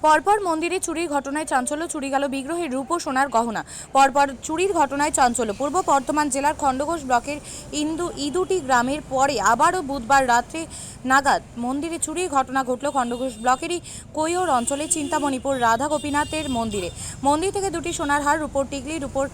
পরপর মন্দিরে চুরির ঘটনায় চাঞ্চল্য, চুরি গেল বিগ্রহের রূপ ও সোনার গহনা। পরপর চুরির ঘটনায় চাঞ্চল্য পূর্ব বর্ধমান জেলার খণ্ডঘোষ ব্লকের ইদুটি গ্রামের পরে আবারও বুধবার রাত্রে নাগাদ মন্দিরে চুরির ঘটনা ঘটল খণ্ডঘোষ ব্লকেরই কৈয়র অঞ্চলে চিন্তামণিপুর রাধা গোপীনাথের মন্দিরে। মন্দির থেকে দুটি সোনার হার, রূপোর টিকলি, রূপোর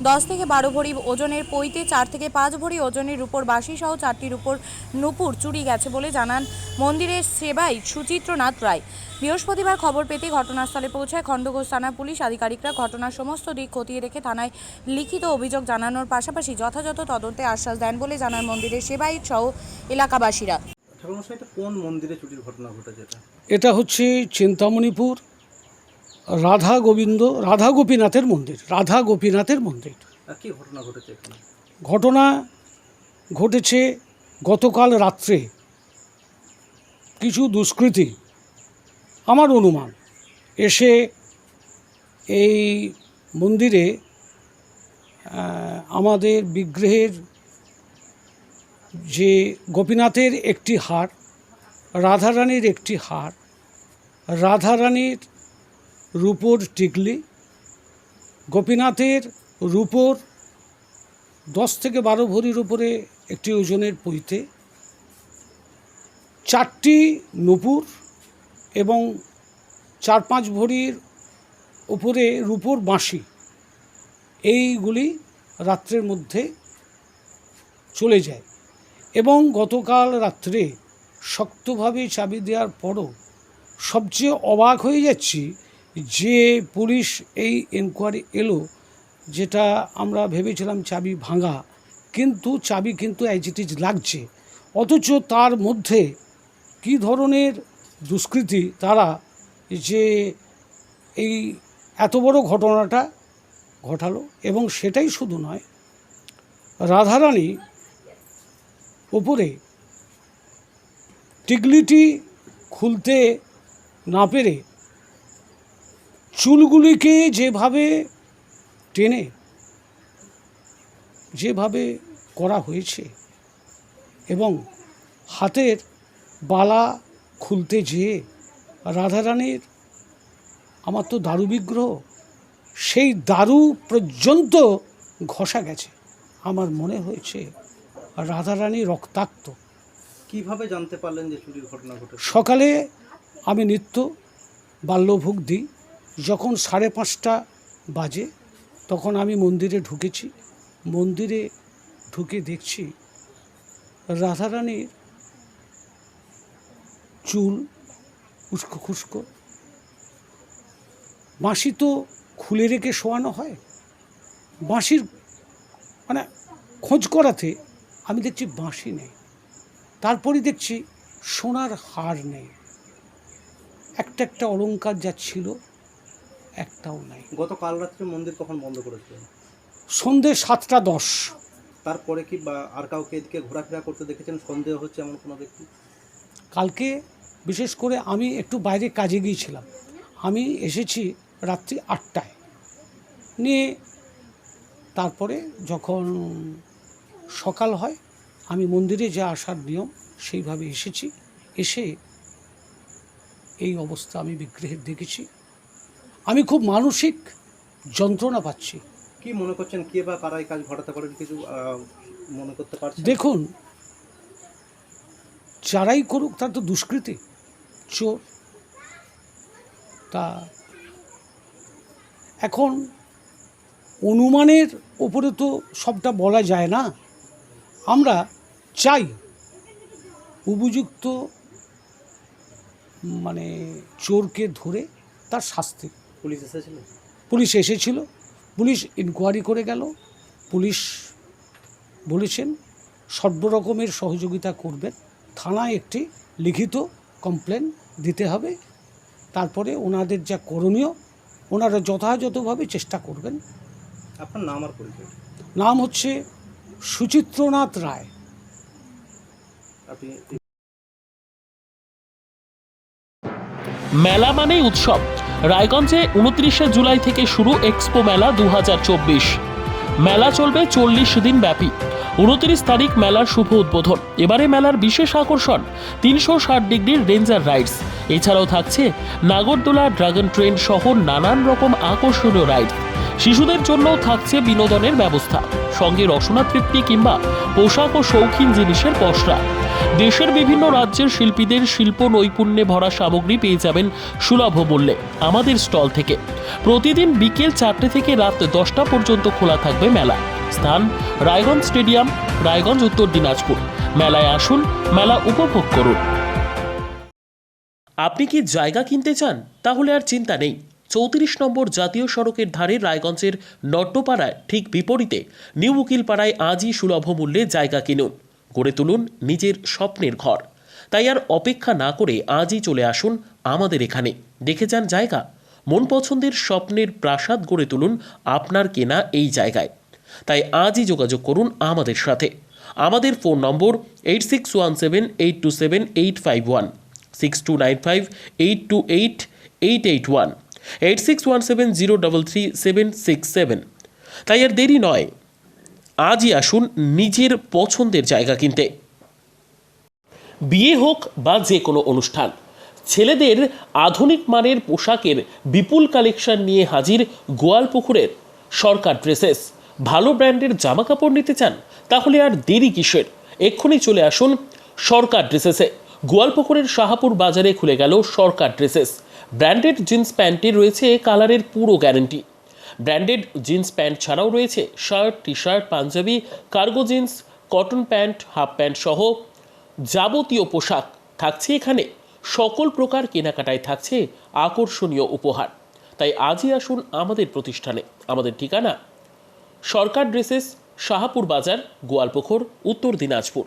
10 থেকে 12 ভরি ওজনের পৈতে, 4 থেকে 5 ভরি ওজনের রূপোর বাঁশি সহ 4টি রূপোর নূপুর চুরি গেছে বলে জানান মন্দিরের সেবাই সুচিত্রনাথ রায়। বৃহস্পতিবার খবর পেতে ঘটনাস্থলে পৌঁছায় খণ্ডঘোষ থানা পুলিশ আধিকারিকরা। ঘটনার সমস্ত দিক খতিয়ে দেখে থানায় লিখিত অভিযোগ জানানোর পাশাপাশি যথাযথ তদন্তে আশ্বাস দেন বলে জানান মন্দিরের সেবায়িত সহ এলাকাবাসীরা। কোন মন্দিরে চুরির ঘটনা ঘটেছে? এটা হচ্ছে চিন্তামণিপুর রাধা গোপীনাথের মন্দির। কি ঘটনা ঘটেছে এখানে? ঘটনা ঘটেছে গতকাল রাত্রে কিছু দুষ্কৃতী, আমার অনুমান, এসে এই মন্দিরে আমাদের বিগ্রহের যে গোপীনাথের একটি হার, রাধারানীর একটি হার, রাধারানীর রূপোর টিকলি, গোপীনাথের রূপোর 10 থেকে 12 ভরির উপরে একটি ওজনের পৈতে, 4টি নূপুর এবং 4-5 ভরির উপরে রূপোর বাঁশি, এইগুলি রাত্রের মধ্যে চলে যায়। এবং গতকাল রাত্রে শক্তভাবে চাবি দেওয়ার পরও সবচেয়ে অবাক হয়ে যাচ্ছি যে পুলিশ এই এনকোয়ারি এলো, যেটা আমরা ভেবেছিলাম চাবি ভাঙা, কিন্তু চাবি কিন্তু অ্যাজ ইট ইজ লাগছে। অথচ তার মধ্যে কি ধরনের দুষ্কৃতী তারা যে এই এত বড় ঘটনাটা ঘটালো। এবং সেটাই শুধু নয়, রাধারানী উপরে টিকলিটি খুলতে না পেরে চুলগুলিকে যেভাবে করা হয়েছে এবং হাতের বালা খুলতে যেয়ে রাধারানীর, আমার তো দারু বিগ্রহ, সেই দারু পর্যন্ত ঘষা গেছে। আমার মনে হয়েছে রাধারানী রক্তাক্ত। কিভাবে জানতে পারলেন যে চুরির ঘটনা ঘটেছে? সকালে আমি নিত্য বাল্যভোগ দিই, যখন 5:30 বাজে তখন আমি মন্দিরে ঢুকেছি। মন্দিরে ঢুকে দেখছি রাধারানীর চুল উস্কো খুস্কো, বাঁশি তো খুলে রেখে শোয়ানো হয়, বাঁশির মানে খোঁজ করাতে আমি দেখছি বাঁশি নেই। তারপরে দেখছি সোনার হার নেই, একটা অলংকার যা ছিল একটাও নাই। গতকাল রাত্রে মন্দির কখন বন্ধ করেছিলেন? সন্ধ্যে 7:10। তারপরে কি বা আর কাউকে এদিকে ঘোরাফেরা করতে দেখেছেন? সন্দেহ হচ্ছে এমন কোনো ব্যক্তি? কালকে বিশেষ করে আমি একটু বাইরে কাজে গিয়েছিলাম, আমি এসেছি রাত্রি 8টায় নিয়ে। তারপরে যখন সকাল হয় আমি মন্দিরে যা আসার নিয়ম সেইভাবে এসেছি। এসে এই অবস্থা আমি বিগ্রহের দেখেছি। আমি খুব মানসিক যন্ত্রণা পাচ্ছি। কি মনে করছেন, কে বা কারা এই কাজ ঘটাতে পারেন, কিছু মনে করতে পারছেন? দেখুন, যারাই করুক তার তো দুষ্কৃতী, চোর। তা এখন অনুমানের ওপরে তো সবটা বলা যায় না। আমরা চাই উপযুক্ত চোরকে ধরে তার শাস্তি। পুলিশ এসেছিল, পুলিশ ইনকোয়ারি করে গেল। পুলিশ বলেছেন সর্বরকমের সহযোগিতা করবেন, থানায় একটি লিখিত কমপ্লেন দিতে হবে, তারপরে ওনাদের যা করণীয় ওনারা যথাযথভাবে চেষ্টা করবেন। আপনার নাম আর পরিচয়? নাম হচ্ছে সুচিত্রনাথ রায়। মেলা মানেই উৎসব। রায়গঞ্জে 29শে জুলাই থেকে শুরু এক্সপো মেলা 2024। মেলা চলবে 40 দিন ব্যাপী। 29 তারিখ মেলার শুভ উদ্বোধন। এবারে মেলার বিশেষ আকর্ষণ 360 ডিগ্রির রেঞ্জার রাইডস। এছাড়াও থাকছে নাগরদোলা, ড্রাগন ট্রেন সহ নানান রকম আকর্ষণীয় রাইড। শিশুদের জন্যও থাকছে বিনোদনের ব্যবস্থা, সঙ্গে রসনা তৃপ্তি কিংবা পোশাক ও শৌখিন জিনিসের পসরা। দেশের বিভিন্ন রাজ্যের শিল্পীদের শিল্প নৈপুণ্যে ভরা সামগ্রী পেয়ে যাবেন সুলভ মূল্যে আমাদের স্টল থেকে। প্রতিদিন বিকেল 4টে থেকে রাত 10টা পর্যন্ত খোলা থাকবে মেলা। স্থান রায়গঞ্জ স্টেডিয়াম, রায়গঞ্জ, উত্তর দিনাজপুর। মেলায় আসুন, মেলা উপভোগ করুন। আপনি কি জায়গা কিনতে চান? তাহলে আর চিন্তা নেই। 34 নম্বর জাতীয় সড়কের ধারে রায়গঞ্জের নট্টপাড়ায় ঠিক বিপরীতে নিউ উকিলপাড়ায় আজই সুলভ মূল্যে জায়গা কিনুন, গড়ে তুলুন নিজের স্বপ্নের ঘর। তাই আর অপেক্ষা না করে আজই চলে আসুন আমাদের এখানে, দেখে যান জায়গা। মন পছন্দের স্বপ্নের প্রাসাদ গড়ে তুলুন আপনার কেনা এই জায়গায়। তাই আজই যোগাযোগ করুন আমাদের সাথে। আমাদের ফোন নম্বর 8617827851, 6295828881, 8617033767। তাই আর দেরি নয়, আজই আসুন নিজের পছন্দের জায়গা কিনতে। বিয়ে হোক বা যে কোনো অনুষ্ঠান, ছেলেদের আধুনিক মানের পোশাকের বিপুল কালেকশন নিয়ে হাজির গোয়ালপুকুরের সরকার ড্রেসেস। ভালো ব্র্যান্ডের জামা কাপড় নিতে চান? তাহলে আর দেরি কিসের? এক্ষুনি চলে আসুন সরকার ড্রেসেসে। গোয়ালপুকুরের শাহাপুর বাজারে খুলে গেল সরকার ড্রেসেস। ব্র্যান্ডেড জিন্স প্যান্টে রয়েছে কালারের পুরো গ্যারান্টি। ব্র্যান্ডেড জিন্স প্যান্ট ছাড়াও রয়েছে shirt, T shirt, panjabi, cargo jeans, cotton pant, half pant সহ যাবতীয় পোশাক থাকছে এখানে। সকল প্রকার কেনাকাটায় থাকছে আকর্ষণীয় উপহার। তাই আজই আসুন আমাদের প্রতিষ্ঠানে। আমাদের ঠিকানা সরকার ড্রেসেস, শাহাপুর বাজার, গোয়ালপুকুর, উত্তর দিনাজপুর।